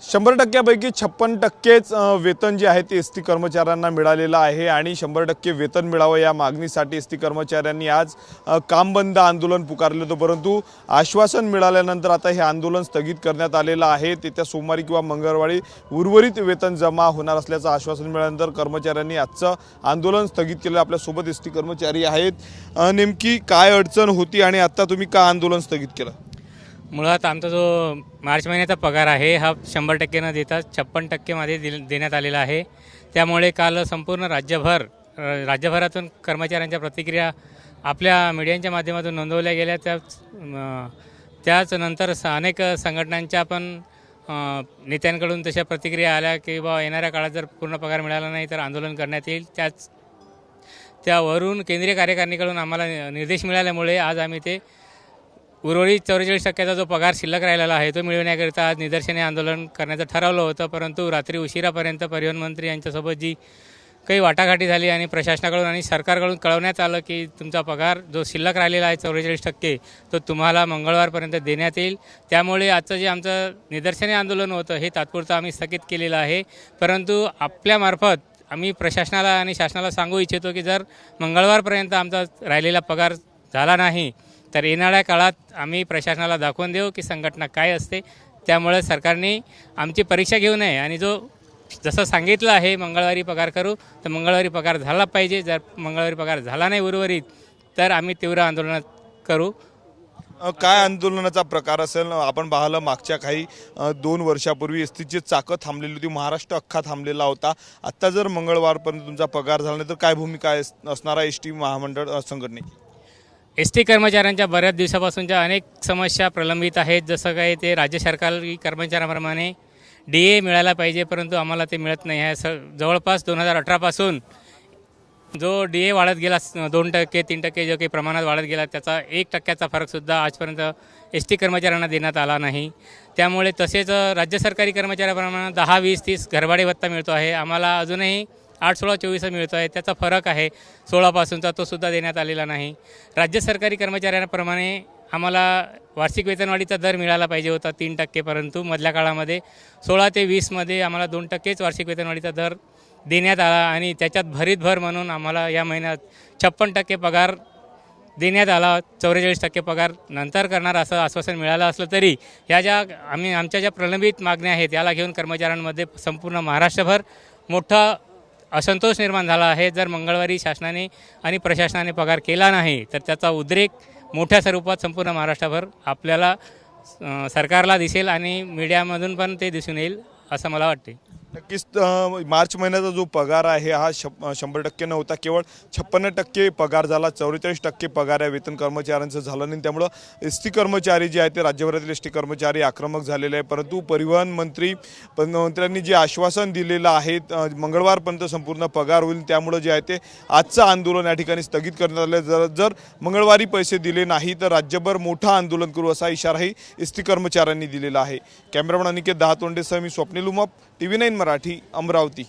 100%पैकी 56%च वेतन जे आहे ते एसटी कर्मचाऱ्यांना मिळालेलं आहे आणि 100% वेतन मिळावं या मागणीसाठी एसटी कर्मचाऱ्यांनी आज काम बंद आंदोलन पुकारलं होतं। परंतु आश्वासन मिळाल्यानंतर आता हे आंदोलन स्थगित करण्यात आलेलं आहे। येत्या सोमवारी किंवा मंगळवारी उर्वरित वेतन जमा होणार असल्याचं आश्वासन मिळाल्यानंतर कर्मचाऱ्यांनी आजचं आंदोलन स्थगित केलं। आपल्या सोबत एसटी कर्मचारी आहेत। नेमकी काय अडचण होती आणि आता तुम्ही का आंदोलन स्थगित केलं? मुळात आमचा जो मार्च महिन्याचा पगार आहे हा 100% न देता 56% मध्ये देण्यात आलेला आहे। त्यामुळे काल संपूर्ण राज्यभरातून कर्मचाऱ्यांच्या प्रतिक्रिया आपल्या मीडियाच्या माध्यमातून नोंदवल्या गेल्या। त्याच नंतर अनेक संघटनांच्या पण नेत्यांकडून तशा प्रतिक्रिया आल्या की बा येणाऱ्या काळात जर पूर्ण पगार मिळाला नाही तर आंदोलन करण्यात येईल। त्यावरून केंद्रीय कार्यकारिणीकडून आम्हाला निर्देश मिळाल्यामुळे आज आम्ही ते उर्वरित 44% जो पगार शिल्लक राहिलेला आहे तो मिळवण्याकरिता आज निदर्शने आंदोलन करण्याचं ठरवलं होतं। परंतु रात्री उशिरापर्यंत परिवहन मंत्री यांच्यासोबत जी काही वाटाघाटी झाली आणि प्रशासनाकडून आणि सरकारकडून कळवण्यात आलं की तुमचा पगार जो शिल्लक राहिलेला आहे 44% तो तुम्हाला मंगळवारपर्यंत देण्यात येईल। त्यामुळे आजचं जे आमचं निदर्शने आंदोलन होतं हे तात्पुरतं आम्ही स्थगित केलेलं आहे। परंतु आपल्यामार्फत आम्ही प्रशासनाला आणि शासनाला सांगू इच्छितो की जर मंगळवारपर्यंत आमचा राहिलेला पगार झाला नाही तर येणाऱ्या काळात आम्ही प्रशासनाला दाखवून देऊ की संघटना काय असते। त्यामुळे सरकारने आमची परीक्षा घेऊ नये आणि जसं सांगितलं आहे मंगळवारी पगार करू तर मंगळवारी पगार झाला पाहिजे। जर मंगळवारी पगार झाला नाही उर्वरित तर आम्ही तीव्र आंदोलन करू। काय आंदोलनाचा प्रकार असेल? आपण पाहिलं मागच्या काही 2 वर्षापूर्वी एसटीची चाकं थांबलेली होती, महाराष्ट्र अख्खा थांबलेला होता। आता जर मंगळवारपर्यंत तुमचा पगार झाला नाही तर काय भूमिका असणार आहे एसटी महामंडळ संघटनेची? एसटी कर्मचाऱ्यांच्या बऱ्याच दिवसापासूनच्या अनेक समस्या प्रलंबित आहेत। जसं काही ते राज्य सरकारी कर्मचाऱ्यांप्रमाणे DA मिळायला पाहिजे परंतु आम्हाला ते मिळत नाही आहे। जवळपास 2018 पासून जो DA वाढत गेला 2%, 3% जो काही प्रमाणात वाढत गेला त्याचा 1%चा फरकसुद्धा आजपर्यंत एसटी कर्मचाऱ्यांना देण्यात आला नाही। त्यामुळे तसेच राज्य सरकारी कर्मचाऱ्याप्रमाणे 10, 20, 30 घरभाडे भत्ता मिळतो आहे। आम्हाला अजूनही 8, 16, 24 मिळतो आहे। त्याचा फरक आहे 16 पासूनचा तो सुद्धा देण्यात आलेला नाही। राज्य सरकारी कर्मचाऱ्यांप्रमाणे आम्हाला वार्षिक वेतनवाढीचा दर मिळाला पाहिजे होता 3%, परंतु मधल्या काळामध्ये 16 ते 20 मध्ये आम्हाला 2%च वार्षिक वेतनवाढीचा दर देण्यात आला आणि त्याच्यात भर म्हणून आम्हाला या महिन्यात 56% पगार देण्यात आला। 44% पगार नंतर करणार असं आश्वासन मिळालं असलं तरी आमच्या ज्या प्रलंबित मागण्या आहेत याला घेऊन कर्मचाऱ्यांमध्ये संपूर्ण महाराष्ट्रभर मोठा असंतोष निर्माण झाला आहे। जर मंगळवारी शासनाने आणि प्रशासनाने पगार केला नाही तर त्याचा उद्रेक मोठ्या स्वरूपात संपूर्ण महाराष्ट्रभर आपल्याला सरकारला दिसेल आणि मीडियामधून पण ते दिसून येईल असं मला वाटते। नक्कीच मार्च महिन्याचा जो पगार आहे हा 100% नव्हता, केवळ 56% पगार झाला। 44% पगार या वेतन कर्मचाऱ्यांचं झालं नाही। त्यामुळं एसटी कर्मचारी जे आहेत ते राज्यभरातील एसटी कर्मचारी आक्रमक झालेले आहे। परंतु परिवहन मंत्र्यांनी जे आश्वासन दिलेलं आहे मंगळवारपर्यंत संपूर्ण पगार होईल, त्यामुळे जे आहे ते आजचं आंदोलन या ठिकाणी स्थगित करण्यात आलं। जर मंगळवारी पैसे दिले नाही तर राज्यभर मोठं आंदोलन करू असा इशाराही एसटी कर्मचाऱ्यांनी दिलेला आहे। कॅमेरामन अनिकेत दहातोंडेसह मी स्वप्नील उमाप, TV9 मराठी, अमरावती।